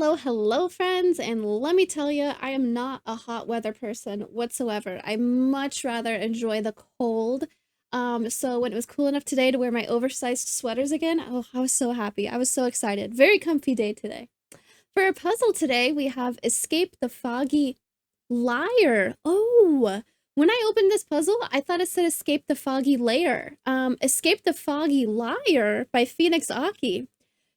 Hello, hello, friends, and let me tell you, I am not a hot weather person whatsoever. I much rather enjoy the cold. So when it was cool enough today to wear my oversized sweaters again, oh, I was so happy. I was so excited. Very comfy day today. For our puzzle today, we have Escape the Foggy Liar. Oh, when I opened this puzzle, I thought it said Escape the Foggy Lair. Escape the Foggy Liar by PhoenixAki.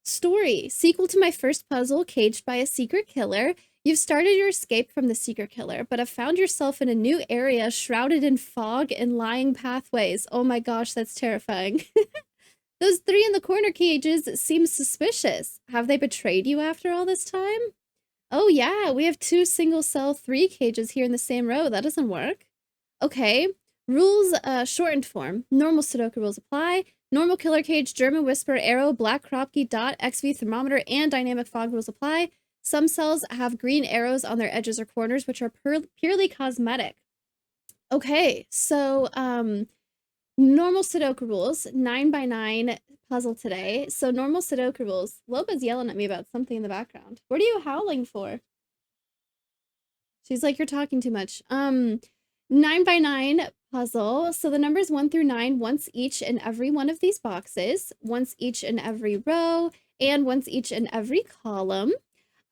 Story. Sequel to my first puzzle, Caged by a Secret Killer. You've started your escape from the secret killer, but have found yourself in a new area shrouded in fog and lying pathways. Oh my gosh, that's terrifying. Those three in the corner cages seem suspicious. Have they betrayed you after all this time? Oh yeah, we have two single cell 3 cages here in the same row. That doesn't work. Okay. Rules, shortened form. Normal Sudoku rules apply. Normal killer cage, German whisper, arrow, black Kropke, dot, XV thermometer, and dynamic fog rules apply. Some cells have green arrows on their edges or corners, which are purely cosmetic. Okay, so normal Sudoku rules, 9x9 puzzle today. So normal Sudoku rules. Loba's yelling at me about something in the background. What are you howling for? She's like, you're talking too much. 9x9 puzzle. So the numbers 1 through 9, once each in every one of these boxes, once each in every row, and once each in every column.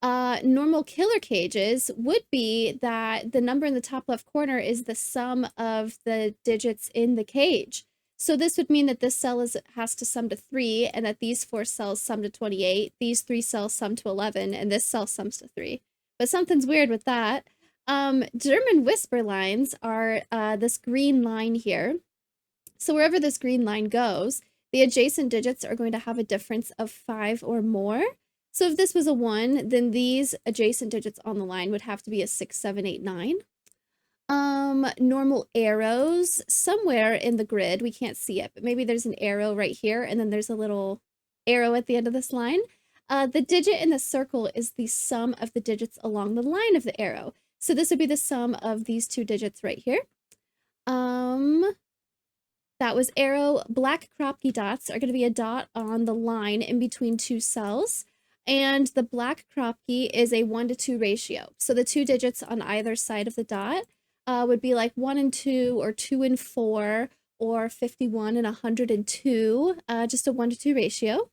Normal killer cages would be that the number in the top left corner is the sum of the digits in the cage. So this would mean that this cell has to sum to 3, and that these 4 cells sum to 28, these 3 cells sum to 11, and this cell sums to 3. But something's weird with that. German whisper lines are this green line here. So wherever this green line goes, the adjacent digits are going to have a difference of 5 or more. So if this was a 1, then these adjacent digits on the line would have to be a 6, 7, 8, 9. Normal arrows somewhere in the grid. We can't see it, but maybe there's an arrow right here, and then there's a little arrow at the end of this line. The digit in the circle is the sum of the digits along the line of the arrow. So this would be the sum of these two digits right here. That was arrow. Black Kropke dots are going to be a dot on the line in between two cells. And the black Kropke is a 1 to 2 ratio. So the two digits on either side of the dot would be like 1 and 2, or 2 and 4, or 51 and 102, just a 1 to 2 ratio.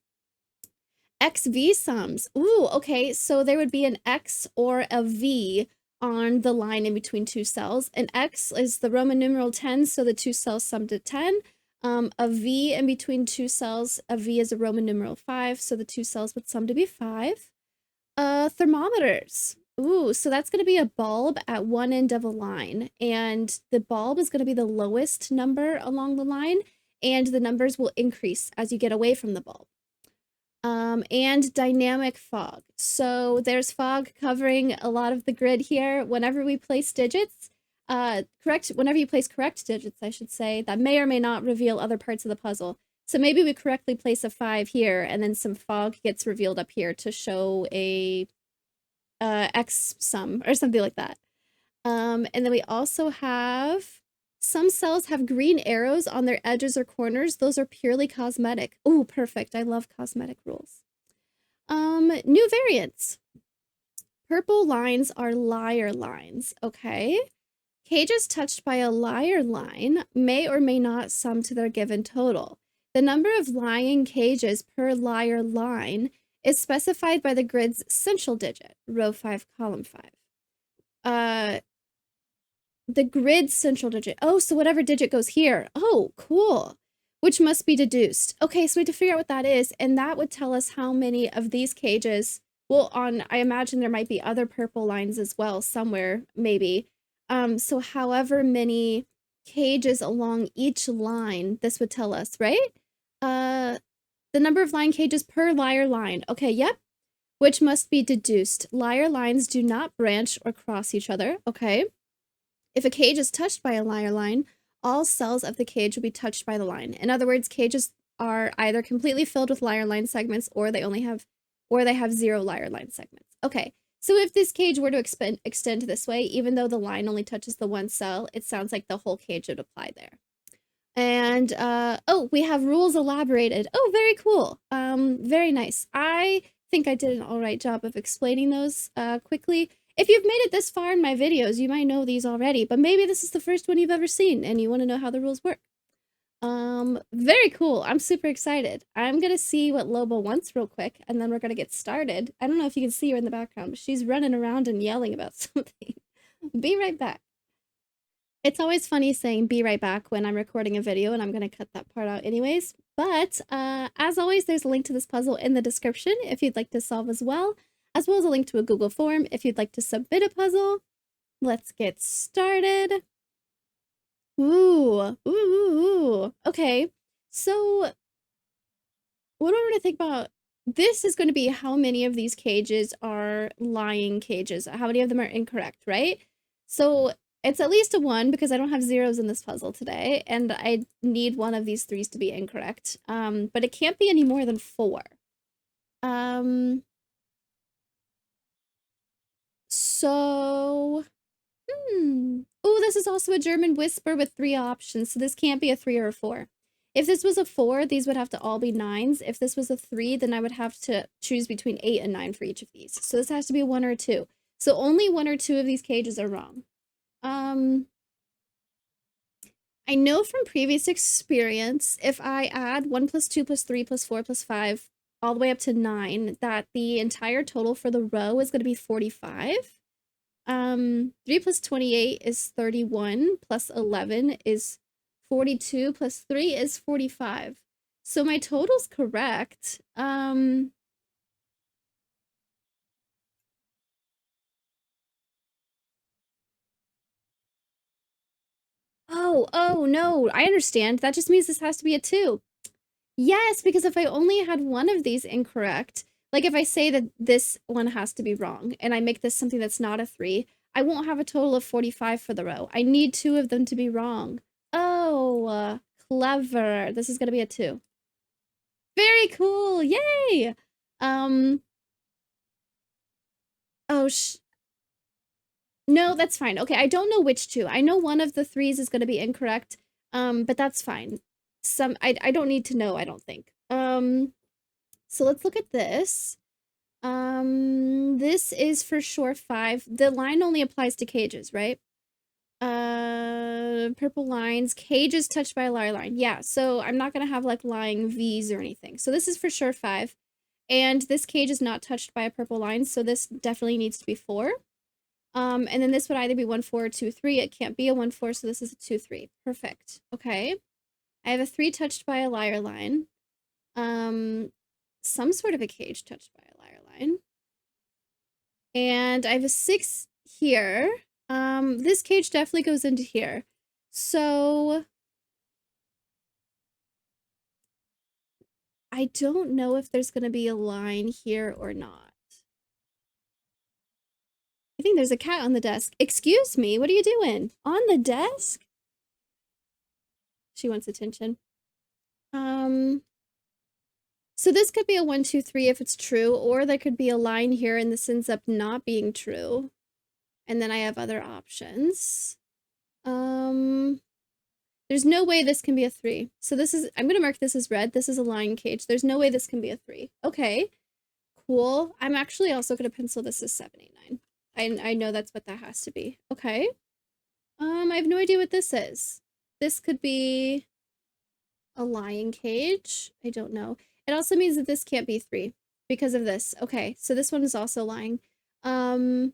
XV sums. Ooh, okay, so there would be an X or a V on the line in between two cells. An X is the Roman numeral 10, so the two cells sum to 10. A V in between two cells, a V is a Roman numeral 5, so the two cells would sum to be 5. Thermometers. Ooh, so that's going to be a bulb at one end of a line, and the bulb is going to be the lowest number along the line, and the numbers will increase as you get away from the bulb. And dynamic fog. So there's fog covering a lot of the grid here. Whenever we place digits, whenever you place correct digits, I should say, that may or may not reveal other parts of the puzzle. So maybe we correctly place a 5 here, and then some fog gets revealed up here to show a X sum or something like that. And then we also have some cells have green arrows on their edges or corners. Those are purely cosmetic. Oh, perfect. I love cosmetic rules. New variants. Purple lines are liar lines. Okay. Cages touched by a liar line may or may not sum to their given total. The number of lying cages per liar line is specified by the grid's central digit, row 5, column 5. The grid central digit. Oh, so whatever digit goes here. Oh, cool. Which must be deduced. Okay, so we have to figure out what that is, and that would tell us how many of these cages, well, I imagine there might be other purple lines as well somewhere, maybe. So however many cages along each line, this would tell us, right? The number of line cages per liar line. Okay, yep. Which must be deduced. Liar lines do not branch or cross each other. Okay. If a cage is touched by a liar line, all cells of the cage will be touched by the line. In other words, cages are either completely filled with liar line segments, or they have 0 liar line segments. Okay, so if this cage were to extend this way, even though the line only touches the one cell, it sounds like the whole cage would apply there. And oh, we have rules elaborated. Oh, very cool. Very nice. I think I did an all right job of explaining those quickly. If you've made it this far in my videos, you might know these already, but maybe this is the first one you've ever seen and you want to know how the rules work. Very cool. I'm super excited. I'm gonna see what Lobo wants real quick, and then we're gonna get started. I don't know if you can see her in the background, but she's running around and yelling about something. Be right back. It's always funny saying be right back when I'm recording a video, and I'm gonna cut that part out anyways. But as always, there's a link to this puzzle in the description if you'd like to solve as well as a link to a Google form if you'd like to submit a puzzle. Let's get started. Ooh. Okay, so what am I to think about? This is going to be how many of these cages are lying cages. How many of them are incorrect, right? So it's at least a 1 because I don't have zeros in this puzzle today, and I need one of these 3s to be incorrect. But it can't be any more than 4. So oh, this is also a German whisper with 3 options, so this can't be a 3 or a 4. If this was a 4, these would have to all be 9s. If this was a 3, then I would have to choose between 8 and 9 for each of these. So this has to be a 1 or a 2. So only 1 or 2 of these cages are wrong. I know from previous experience, if I add 1 plus 2 plus 3 plus 4 plus 5 all the way up to 9, that the entire total for the row is going to be 45. 3 plus 28 is 31, plus 11 is 42, plus 3 is 45. So my total's correct. Oh, no, I understand. That just means this has to be a 2. Yes, because if I only had one of these incorrect, like if I say that this one has to be wrong and I make this something that's not a 3, I won't have a total of 45 for the row. I need 2 of them to be wrong. Oh, clever. This is going to be a 2. Very cool. Yay. Oh, no, that's fine. Okay, I don't know which 2. I know one of the 3s is going to be incorrect. But that's fine. I don't need to know, I don't think. So let's look at this. This is for sure 5. The line only applies to cages, right? Purple lines, cages touched by a lyre line. Yeah, so I'm not gonna have like lying V's or anything. So this is for sure 5. And this cage is not touched by a purple line, so this definitely needs to be 4. And then this would either be 1, 4, or 2, 3. It can't be a 1, 4, so this is a 2, 3. Perfect. Okay. I have a 3 touched by a lyre line. Some sort of a cage touched by a lyre line. And I have a 6 here. This cage definitely goes into here. So I don't know if there's going to be a line here or not. I think there's a cat on the desk. Excuse me, what are you doing? On the desk? She wants attention. So this could be a 1, 2, 3 if it's true, or there could be a line here and this ends up not being true. And then I have other options. There's no way this can be a 3. So this is, I'm going to mark this as red. This is a lying cage. There's no way this can be a 3. Okay, cool. I'm actually also going to pencil this as 7, 8, 9. I know that's what that has to be. Okay. I have no idea what this is. This could be a lying cage. I don't know. It also means that this can't be 3 because of this. Okay, so this one is also lying. Cool.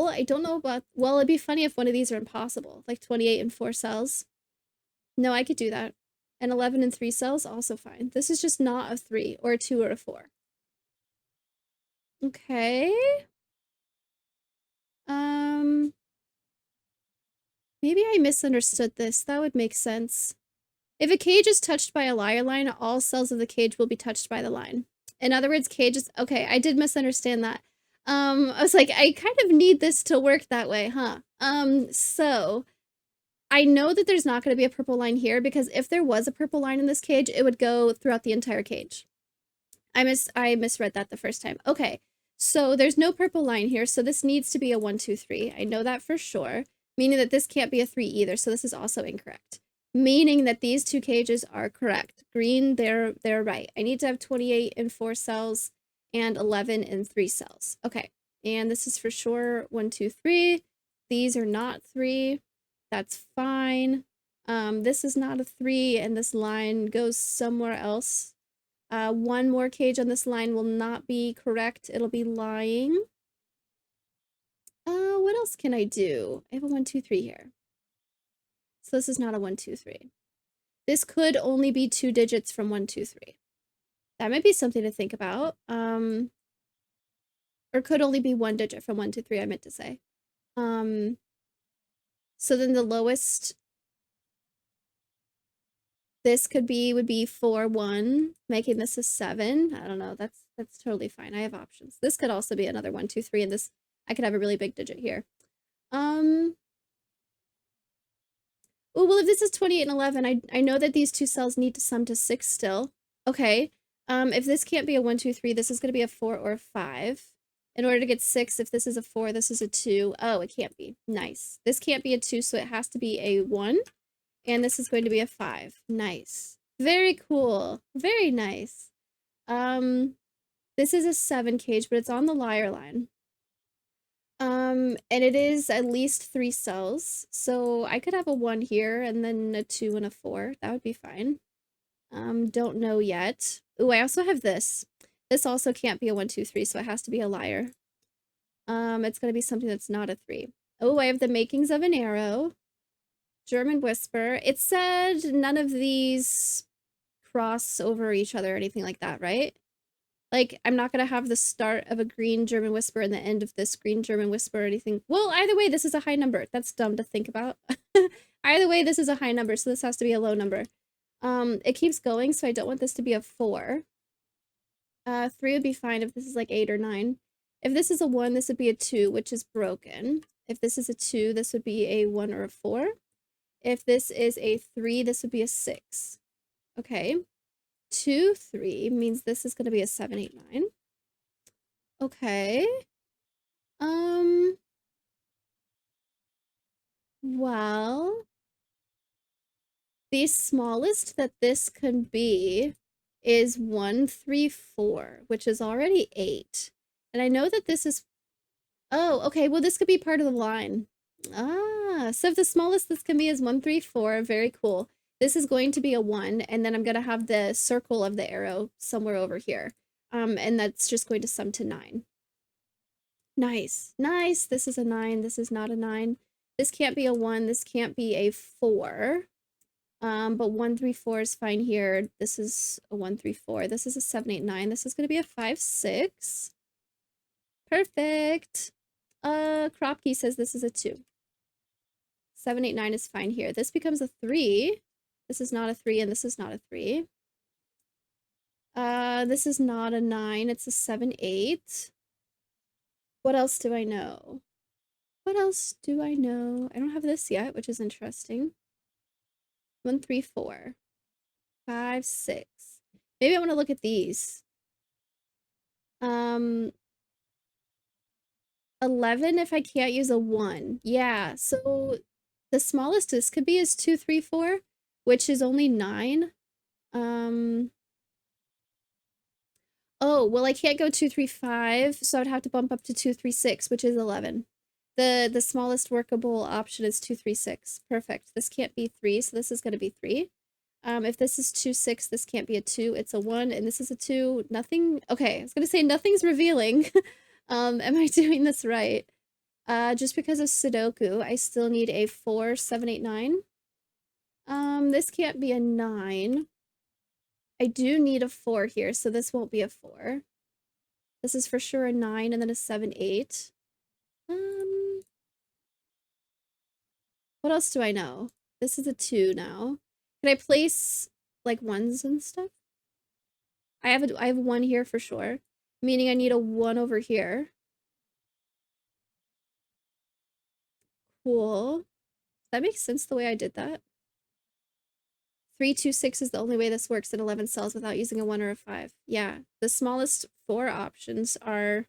I don't know about, well, it'd be funny if one of these are impossible, like 28 and 4 cells. No, I could do that. And 11 and 3 cells, also fine. This is just not a 3 or a 2 or a 4. Okay. Maybe I misunderstood this. That would make sense. If a cage is touched by a lyre line, all cells of the cage will be touched by the line. In other words, cages, okay, I did misunderstand that. I was like, I kind of need this to work that way, huh? So I know that there's not going to be a purple line here because if there was a purple line in this cage, it would go throughout the entire cage. I misread that the first time. Okay, so there's no purple line here, so this needs to be a 1, 2, 3. I know that for sure, meaning that this can't be a 3 either, so this is also incorrect. Meaning that these 2 cages are correct. Green, they're right. I need to have 28 and 4 cells, and 11 in 3 cells. Okay, and this is for sure 1, 2, 3. These are not 3. That's fine. This is not a 3, and this line goes somewhere else. One more cage on this line will not be correct. It'll be lying. What else can I do? I have a 1, 2, 3 here. So this is not a 1, 2, 3. This could only be 2 digits from 1, 2, 3. That might be something to think about. Or could only be 1 digit from 1 to 3, I meant to say. So then the lowest this would be 4, 1, making this a 7. I don't know. That's totally fine. I have options. This could also be another 1, 2, 3, and this I could have a really big digit here. Oh, well, if this is 28 and 11, I know that these two cells need to sum to 6 still. Okay. If this can't be a 1, 2, 3, this is going to be a 4 or a 5. In order to get 6, if this is a 4, this is a 2. Oh, it can't be. Nice. This can't be a 2, so it has to be a 1. And this is going to be a 5. Nice. Very cool. Very nice. This is a 7 cage, but it's on the liar line. And it is at least 3 cells, so I could have a 1 here and then a 2 and a 4. That would be fine. Don't know yet. Ooh, I also have this. This also can't be a 1, 2, 3, so it has to be a liar. It's gonna be something that's not a 3. Oh, I have the makings of an arrow. German whisper. It said none of these cross over each other or anything like that, right? Like, I'm not gonna have the start of a green German whisper and the end of this green German whisper or anything. Well, either way, this is a high number. That's dumb to think about. Either way, this is a high number, so this has to be a low number. It keeps going, so I don't want this to be a 4. 3 would be fine if this is like 8 or 9. If this is a 1, this would be a 2, which is broken. If this is a 2, this would be a 1 or a 4. If this is a 3, this would be a 6. Okay. 2, 3 means this is going to be a 7, 8, 9. Okay. Well, the smallest that this can be is 1, 3, 4, which is already 8. And I know that this is, oh, okay, well, this could be part of the line. Ah, so if the smallest this can be is 1, 3, 4, very cool. This is going to be a 1, and then I'm going to have the circle of the arrow somewhere over here. And that's just going to sum to 9. Nice, nice. This is a 9. This is not a 9. This can't be a 1. This can't be a 4. But 1, 3, 4 is fine here. This is a 1, 3, 4. This is a 7, 8, 9. This is going to be a 5, 6. Perfect. Kropke says this is a 2. 7, 8, 9 is fine here. This becomes a 3. This is not a 3, and this is not a 3. This is not a 9. It's a 7, 8. What else do I know? What else do I know? I don't have this yet, which is interesting. 1, 3, 4. 5, 6. Maybe I want to look at these. 11 if I can't use a 1. Yeah, so the smallest this could be is 2, 3, 4, which is only 9. Oh, well, I can't go 2, 3, 5, so I'd have to bump up to 2, 3, 6, which is 11. The smallest workable option is 2, 3, 6. Perfect. This can't be 3, so this is going to be 3. If this is 2, 6, this can't be a 2. It's a 1, and this is a 2. Nothing. Okay, I was going to say nothing's revealing. Am I doing this right? Just because of Sudoku, I still need a 4, 7, 8, 9. This can't be a 9. I do need a 4 here, so this won't be a 4. This is for sure a 9 and then a 7, 8. What else do I know? This is a 2 now. Can I place like 1s and stuff? I have 1 here for sure, meaning I need a 1 over here. Cool. That makes sense the way I did that. 3, 2, 6 is the only way this works in 11 cells without using a 1 or a 5. Yeah, the smallest 4 options are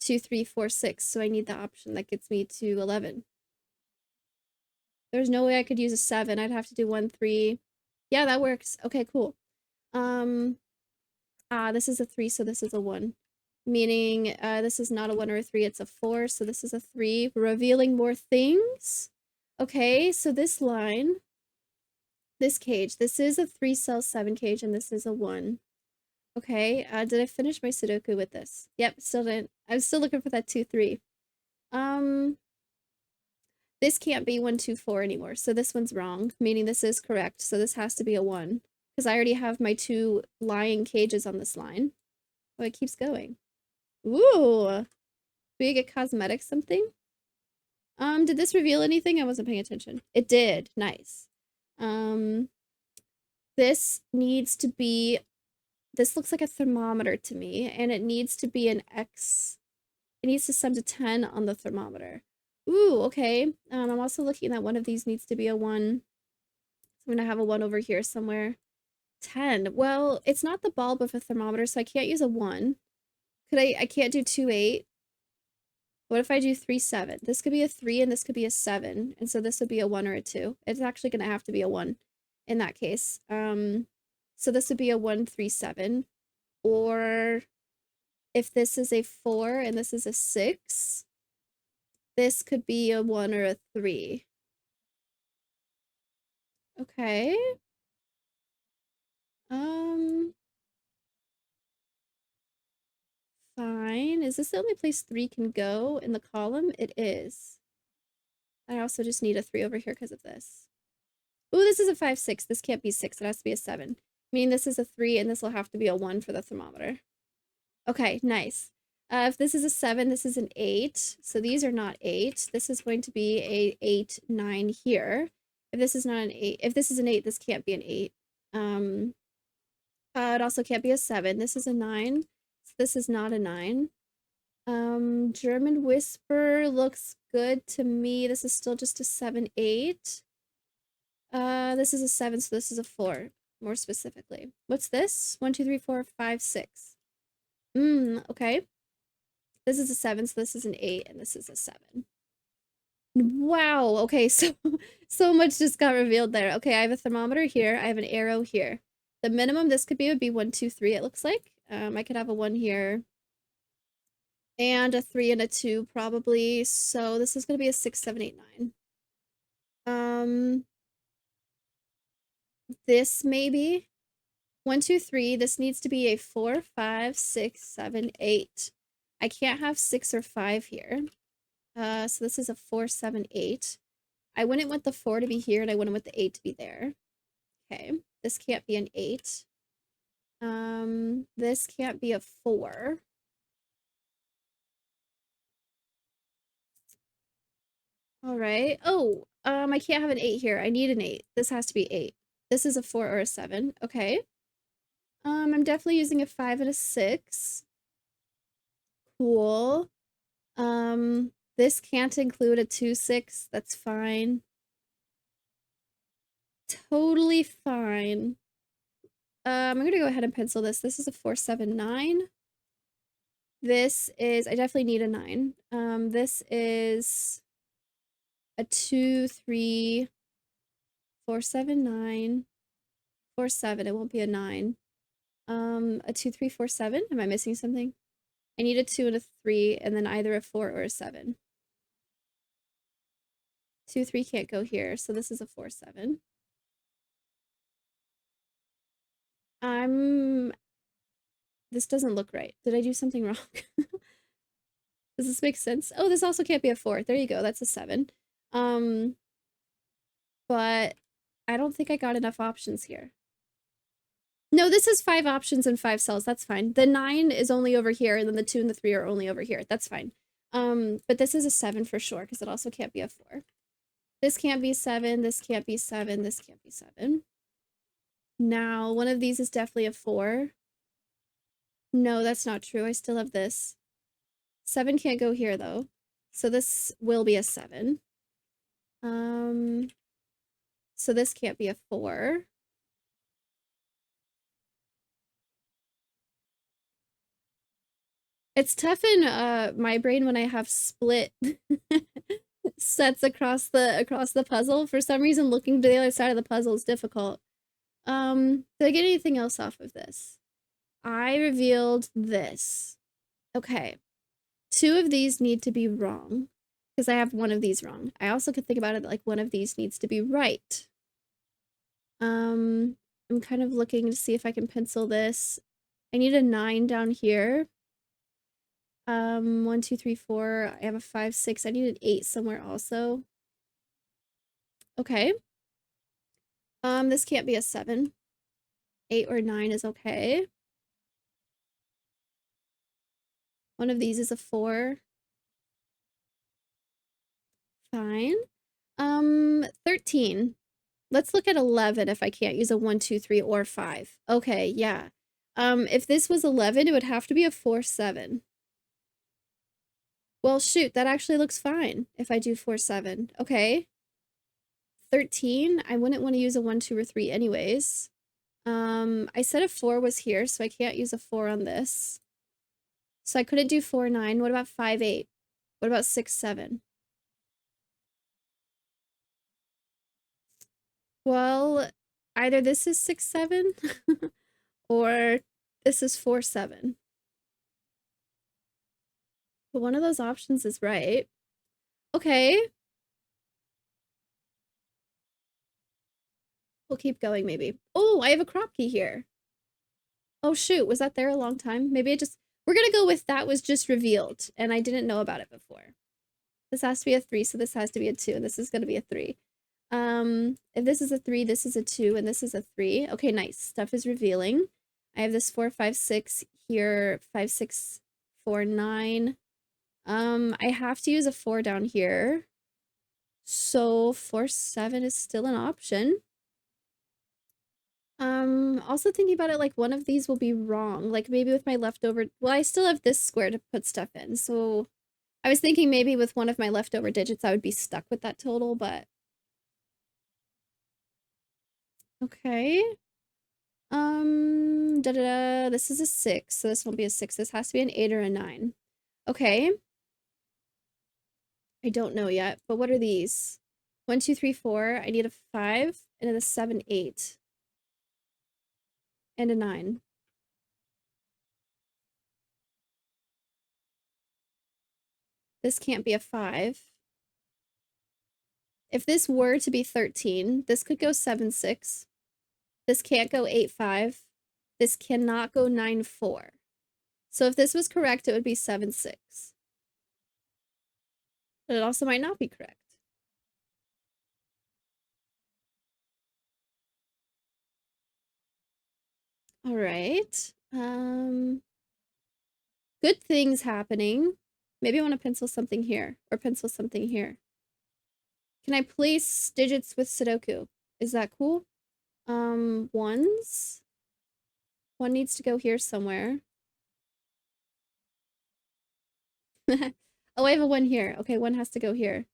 2, 3, 4, 6, so I need the option that gets me to 11. There's no way I could use a 7. I'd have to do 1, 3. Yeah, that works. Okay, cool. This is a 3, so this is a 1. meaning this is not a 1 or a 3, it's a 4, so this is a 3. We're revealing more things. Okay, so this line, this cage, this is a 3 cell 7 cage, and this is a 1. Okay, did I finish my Sudoku with this? Yep, still didn't. I'm still looking for that 2, 3. This can't be 1, 2, 4 anymore, so this one's wrong, meaning this is correct, so this has to be a 1. Because I already have my 2 lying cages on this line. Oh, it keeps going. Ooh! Do we get cosmetic something? Did this reveal anything? I wasn't paying attention. It did. Nice. This needs to be... This looks like a thermometer to me, and it needs to be an X. It needs to sum to 10 on the thermometer. Ooh, okay. I'm also looking at one of these needs to be a 1. So I'm gonna have a 1 over here somewhere. 10. Well, it's not the bulb of a thermometer, so I can't use a 1. I can't do 2, 8. What if I do 3, 7? This could be a 3 and this could be a 7. And so this would be a 1 or a 2. It's actually going to have to be a 1 in that case. So this would be a 1, 3, 7. Or if this is a 4 and this is a 6, this could be a 1 or a 3. Okay. Fine. Is this the only place 3 can go in the column? It is. I also just need a 3 over here because of this. Ooh, this is a 5, 6. This can't be 6. It has to be a 7. Meaning this is a 3, and this will have to be a 1 for the thermometer. Okay, nice. If this is a 7, this is an 8. So these are not 8. This is going to be a 8, 9 here. If this is not an 8, if this is an 8, this can't be an 8. It also can't be a 7. This is a 9. So this is not a 9. German Whisper looks good to me. This is still just a 7, 8. This is a 7, so this is a 4, more specifically. What's this? 1, 2, 3, 4, 5, 6. Okay. This is a 7, so this is an 8, and this is a 7. Wow, okay, so much just got revealed there. Okay, I have a thermometer here, I have an arrow here. The minimum this could be would be 1, 2, 3, it looks like. I could have a 1 here. And a 3 and a 2, probably. So this is gonna be a 6, 7, 8, 9. This maybe 1, 2, 3. This needs to be a 4, 5, 6, 7, 8. I can't have 6 or 5 here. So this is a 4, 7, 8. I wouldn't want the 4 to be here, and I wouldn't want the 8 to be there. Okay, this can't be an 8. This can't be a 4. All right. Oh, I can't have an 8 here. I need an 8. This has to be 8. This is a 4 or a 7. Okay. I'm definitely using a 5 and a 6. Cool. This can't include a 2, 6. That's fine. Totally fine. I'm gonna go ahead and pencil this. This is a 4, 7, 9. This is, I definitely need a 9. This is a 2, 3, 4, 7, 9, 4, 7. It won't be a 9. A 2, 3, 4, 7. Am I missing something? I need a 2 and a 3, and then either a 4 or a 7. 2, 3 can't go here, so this is a 4, 7. This doesn't look right. Did I do something wrong? Does this make sense? Oh, this also can't be a 4. There you go. That's a 7. But I don't think I got enough options here. No, this is 5 options and 5 cells. That's fine. The 9 is only over here, and then the 2 and the 3 are only over here. That's fine. But this is a 7 for sure, because it also can't be a 4. This can't be 7. This can't be 7. This can't be 7. Now, one of these is definitely a 4. No, that's not true. I still have this. 7 can't go here, though. So this will be a 7. So this can't be a 4. It's tough in my brain when I have split sets across the puzzle. For some reason, looking to the other side of the puzzle is difficult. Did I get anything else off of this? I revealed this. Okay. 2 of these need to be wrong because I have one of these wrong. I also could think about it like one of these needs to be right. I'm kind of looking to see if I can pencil this. I need a 9 down here. 1, 2, 3, 4. I have a 5, 6. I need an 8 somewhere also. Okay. This can't be a 7. 8 or 9 is okay. One of these is a 4. Fine. 13. Let's look at 11 if I can't use a 1, 2, 3, or 5. Okay, yeah. If this was 11, it would have to be a 4, 7. Well, shoot, that actually looks fine if I do 4, 7. Okay. 13, I wouldn't want to use a 1, 2, or 3 anyways. I said a 4 was here, so I can't use a 4 on this. So I couldn't do 4, 9. What about 5, 8? What about 6, 7? Well, either this is 6, 7 or this is 4, 7. But one of those options is right. Okay. We'll keep going maybe. Oh, I have a crop key here. Oh shoot, was that there a long time? Maybe it just, we're gonna go with that was just revealed and I didn't know about it before. This has to be a 3, so this has to be a 2, and this is gonna be a 3. If this is a 3, this is a 2, and this is a 3. Okay, nice. Stuff is revealing. I have this 4, 5, 6 here, 5, 6, 4, 9. I have to use a 4 down here. So 4, 7 is still an option. Also thinking about it, like one of these will be wrong. Like maybe with my leftover, well, I still have this square to put stuff in. So I was thinking maybe with one of my leftover digits, I would be stuck with that total, but okay. Da da da. This is a 6, so this won't be a 6. This has to be an 8 or a 9. Okay. I don't know yet, but what are these? 1, 2, 3, 4. I need a 5 and then a 7, 8, and a 9. This can't be a 5. If this were to be 13, this could go 7, 6. This can't go 8, 5. This cannot go 9, 4. So if this was correct, it would be 7, 6. But it also might not be correct. All right. Good things happening. Maybe I want to pencil something here or pencil something here. Can I place digits with Sudoku? Is that cool? Ones. One needs to go here somewhere. Oh, I have a 1 here. Okay, 1 has to go here.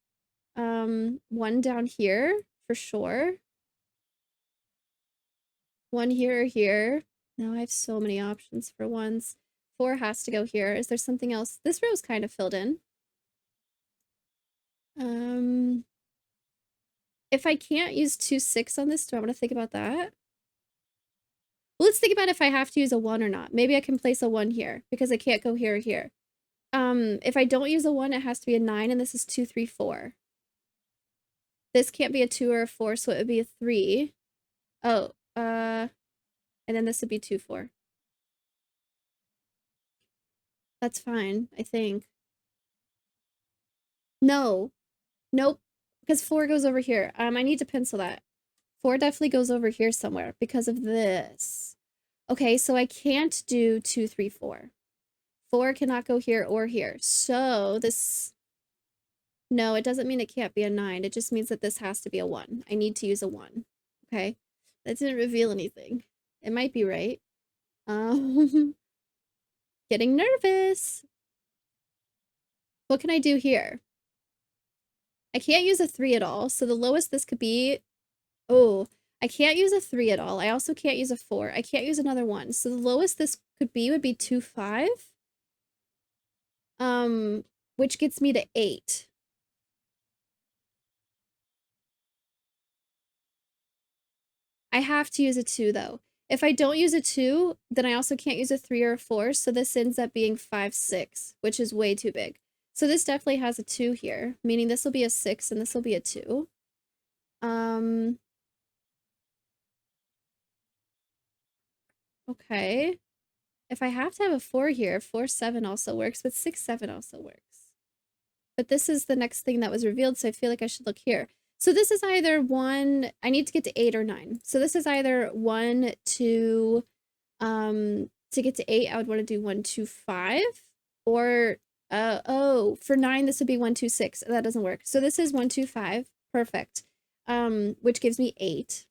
1 down here for sure. 1 here or here. Now I have so many options for ones. 4 has to go here. Is there something else? This row's kind of filled in. If I can't use 2, 6 on this, do I want to think about that? Well, let's think about if I have to use a 1 or not. Maybe I can place a 1 here because I can't go here or here. If I don't use a 1, it has to be a 9, and this is 2, 3, 4. This can't be a 2 or a 4, so it would be a 3. Oh, and then this would be 2, 4. That's fine, I think. No. Nope. Because 4 goes over here. I need to pencil that. 4 definitely goes over here somewhere because of this. Okay, so I can't do 2, 3, 4. 4 cannot go here or here. So this... No, it doesn't mean it can't be a 9. It just means that this has to be a 1. I need to use a 1. Okay? That didn't reveal anything. It might be right. Getting nervous. What can I do here? I can't use a 3 at all. So the lowest this could be... Oh, I can't use a 3 at all. I also can't use a 4. I can't use another 1. So the lowest this could be would be 2, 5. Which gets me to 8. I have to use a 2 though. If I don't use a 2, then I also can't use a 3 or a 4, so this ends up being 5, 6, which is way too big. So this definitely has a 2 here, meaning this will be a 6 and this will be a 2. Okay. If I have to have a 4 here, 4, 7 also works, but 6, 7 also works. But this is the next thing that was revealed, so I feel like I should look here. So this is either 1, I need to get to 8 or 9. So this is either 1, 2, to get to 8, I would want to do 1, 2, 5, or, oh, for 9, this would be 1, 2, 6. That doesn't work. So this is 1, 2, 5. Perfect. Which gives me 8.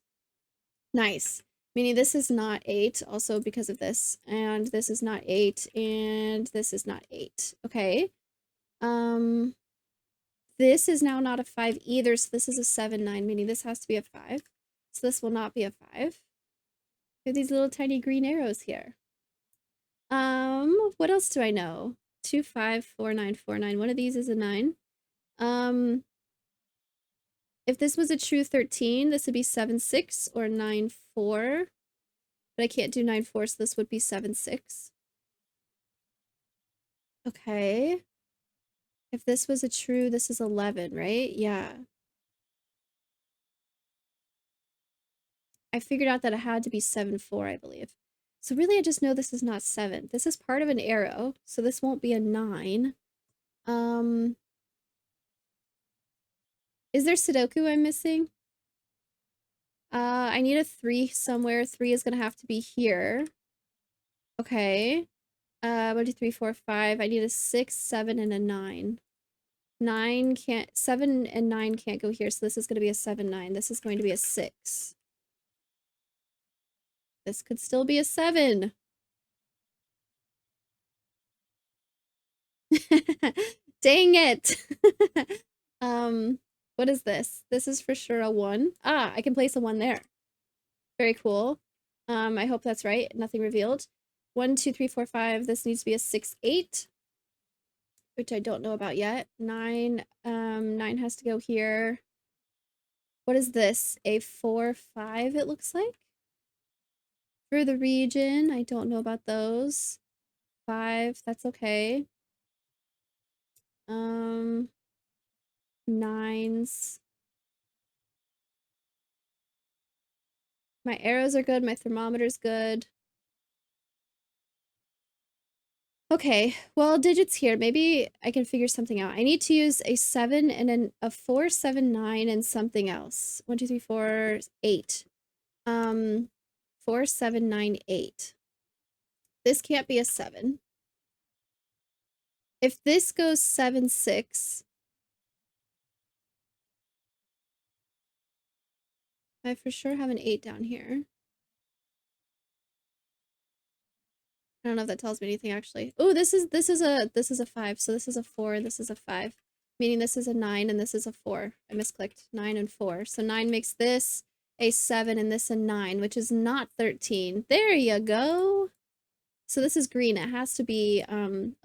Nice. Meaning this is not 8, also because of this, and this is not 8, and this is not 8. Okay. This is now not a 5 either, so this is a 7, 9, meaning this has to be a 5. So this will not be a 5. We have these little tiny green arrows here. What else do I know? 2, 5, 4, 9, 4, 9. One of these is a 9. If this was a true 13, this would be 7, 6 or 9, 4. But I can't do 9, 4, so this would be 7, 6. Okay. If this was a true, this is 11, right? Yeah. I figured out that it had to be 7, 4, I believe. So really, I just know this is not 7. This is part of an arrow, so this won't be a 9. Is there Sudoku I'm missing? I need a 3 somewhere. 3 is gonna have to be here. Okay. 1, 2, 3, 4, 5. I need a 6, 7, and a 9. 9 can't, 7 and 9 can't go here, so this is gonna be a 7, 9. This is going to be a 6. This could still be a 7. Dang it. What is this? This is for sure a 1. Ah, I can place a 1 there. Very cool. I hope that's right. Nothing revealed. 1, 2, 3, 4, 5. This needs to be a 6, 8, which I don't know about yet. 9, 9 has to go here. What is this? A 4, 5, it looks like. For the region, I don't know about those. 5, that's okay. 9s. My arrows are good, my thermometer's good. Okay, well, digits here. Maybe I can figure something out. I need to use a 7 and a 4, 7, 9, and something else. 1, 2, 3, 4, 8. 4, 7, 9, 8. This can't be a 7. If this goes 7, 6, I for sure have an 8 down here. I don't know if that tells me anything actually. Oh, this is a 5, so this is a 4, this is a 5. Meaning this is a 9 and this is a 4. I misclicked 9 and 4. So 9 makes this a 7 and this a 9, which is not 13. There you go. So this is green. It has to be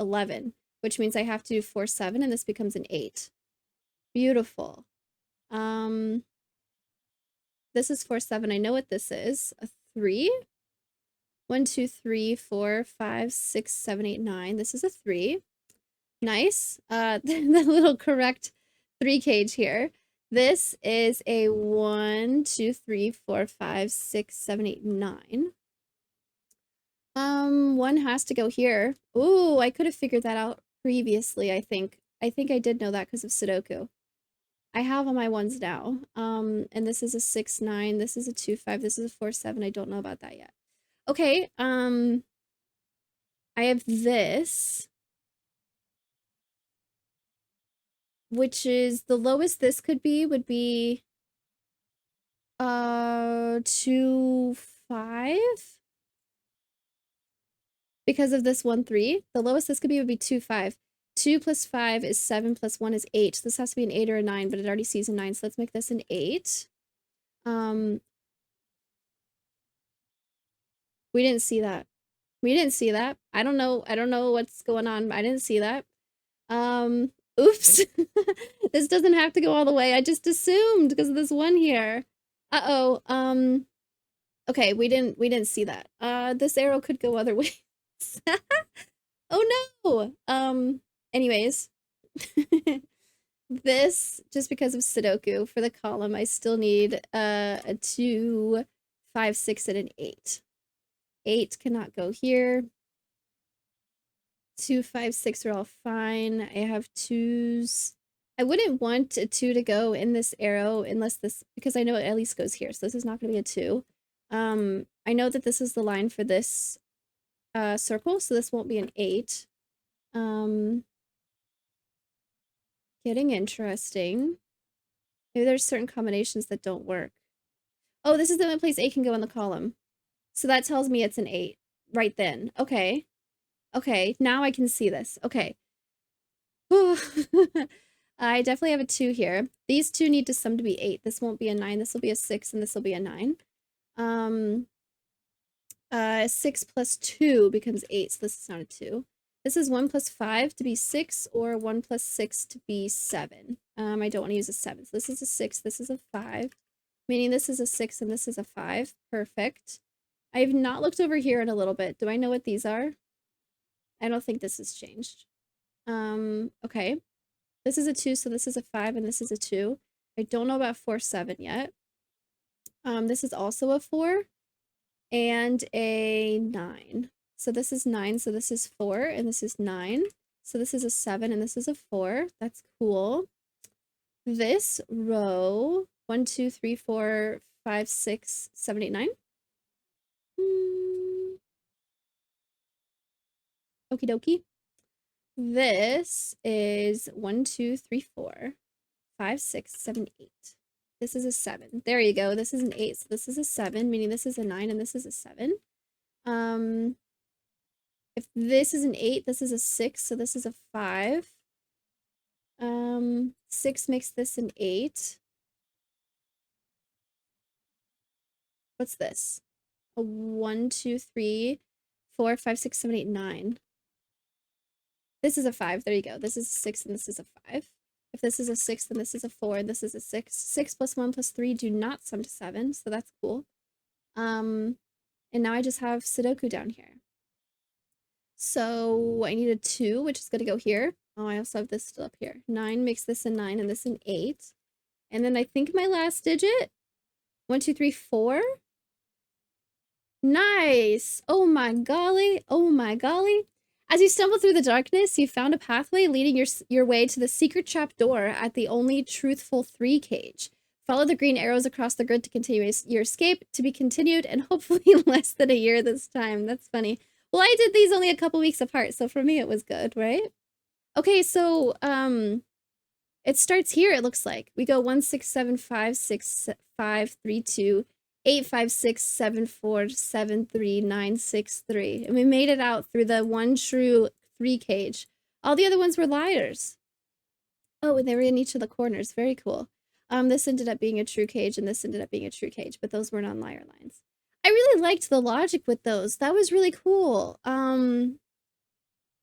11, which means I have to do 4, 7, and this becomes an 8. Beautiful. This is 4, 7. I know what this is. A 3. 1, 2, 3, 4, 5, 6, 7, 8, 9. This is a 3. Nice. The little correct 3 cage here. This is a 1, 2, 3, 4, 5, 6, 7, 8, 9. 1 has to go here. Ooh, I could have figured that out previously, I think. I think I did know that because of Sudoku. I have all my 1s now. And this is a 6, 9. This is a 2, 5. This is a 4, 7. I don't know about that yet. Okay, I have this, which is the lowest this could be would be 2, 5, because of this 1, 3. The lowest this could be would be 2, 5. 2 plus 5 is 7 plus 1 is 8. So this has to be an 8 or a 9, but it already sees a 9. So let's make this an 8. We didn't see that. We didn't see that. I don't know what's going on. I didn't see that. Oops. This doesn't have to go all the way. I just assumed because of this 1 here. Uh-oh. Okay, we didn't see that. This arrow could go other ways. Oh no! Anyways. This, just because of Sudoku, for the column, I still need a 2, 5, 6, and an 8. 8 cannot go here. 2, 5, 6 are all fine. I have 2s. I wouldn't want a 2 to go in this arrow unless this, because I know it at least goes here, so this is not going to be a 2. I know that this is the line for this circle, so this won't be an 8. Getting interesting. Maybe there's certain combinations that don't work. Oh, this is the only place 8 can go in the column. So that tells me it's an 8 right then. Okay. Okay, now I can see this. Okay. I definitely have a 2 here. These two need to sum to be 8. This won't be a 9. This will be a 6, and this will be a 9. 6 plus 2 becomes 8, so this is not a 2. This is 1 plus 5 to be 6, or 1 plus 6 to be 7. I don't want to use a 7. So this is a 6, this is a 5. Meaning this is a 6 and this is a 5. Perfect. I have not looked over here in a little bit. Do I know what these are? I don't think this has changed. Okay. This is a 2, so this is a 5, and this is a 2. I don't know about 4, 7 yet. This is also a 4 and a 9. So this is 9, so this is 4, and this is 9. So this is a 7, and this is a 4. That's cool. This row, 1, 2, 3, 4, 5, 6, 7, 8, 9. Okie dokie. This is 1, 2, 3, 4, 5, 6, 7, 8. This is a 7. There you go. This is an 8. So this is a 7, meaning this is a 9 and this is a 7. If this is an 8, this is a 6, so this is a 5. 6 makes this an 8. What's this? A 1, 2, 3, 4, 5, 6, 7, 8, 9. This is a 5. There you go. This is a 6 and this is a 5. If this is a 6, then this is a 4 and this is a 6. 6 plus 1 plus 3 do not sum to 7, so that's cool. And now I just have Sudoku down here. So I need a 2, which is going to go here. Oh, I also have this still up here. 9 makes this a 9 and this an 8. And then I think my last digit, 1, 2, 3, 4. Nice! Oh my golly! Oh my golly! As you stumble through the darkness, you found a pathway leading your way to the secret trap door at the only truthful 3 cage. Follow the green arrows across the grid to continue your escape, to be continued, and hopefully in less than a year this time. That's funny. Well, I did these only a couple weeks apart, so for me it was good, right? Okay, so it starts here, it looks like. We go 1, 6, 7, 5, 6, 5, 3, 2, 8, 5, 6, 7, 4, 7, 3, 9, 6, 3. And we made it out through the one true 3 cage. All the other ones were liars. Oh, and they were in each of the corners. Very cool. This ended up being a true cage, and this ended up being a true cage, but those weren't on liar lines. I really liked the logic with those. That was really cool.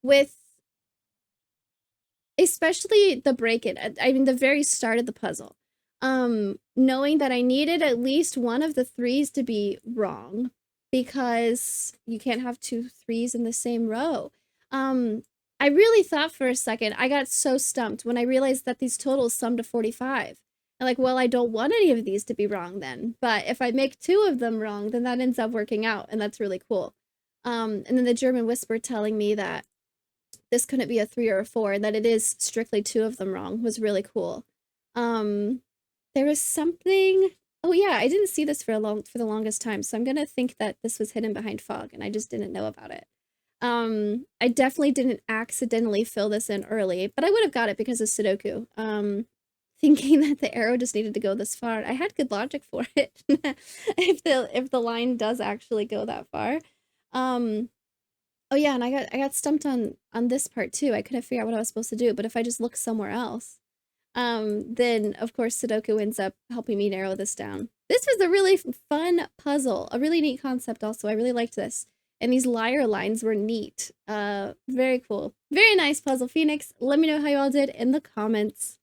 With especially the break-in. I mean, the very start of the puzzle. Knowing that I needed at least one of the 3s to be wrong, because you can't have 2 3s in the same row. I really thought for a second, I got so stumped when I realized that these totals sum to 45. I'm like, well, I don't want any of these to be wrong then. But if I make 2 of them wrong, then that ends up working out, and that's really cool. And then the German whisper telling me that this couldn't be a 3 or a 4, and that it is strictly 2 of them wrong was really cool. There was something. Oh yeah, I didn't see this for the longest time, so I'm gonna think that this was hidden behind fog, and I just didn't know about it. I definitely didn't accidentally fill this in early, but I would have got it because of Sudoku. Thinking that the arrow just needed to go this far. I had good logic for it. if the line does actually go that far. Oh yeah, and I got stumped on this part too. I couldn't figure out what I was supposed to do, but if I just look somewhere else, then of course Sudoku ends up helping me narrow this down. This was a really fun puzzle, a really neat concept also. I really liked this. And these liar lines were neat. Very cool. Very nice puzzle, Phoenix. Let me know how you all did in the comments.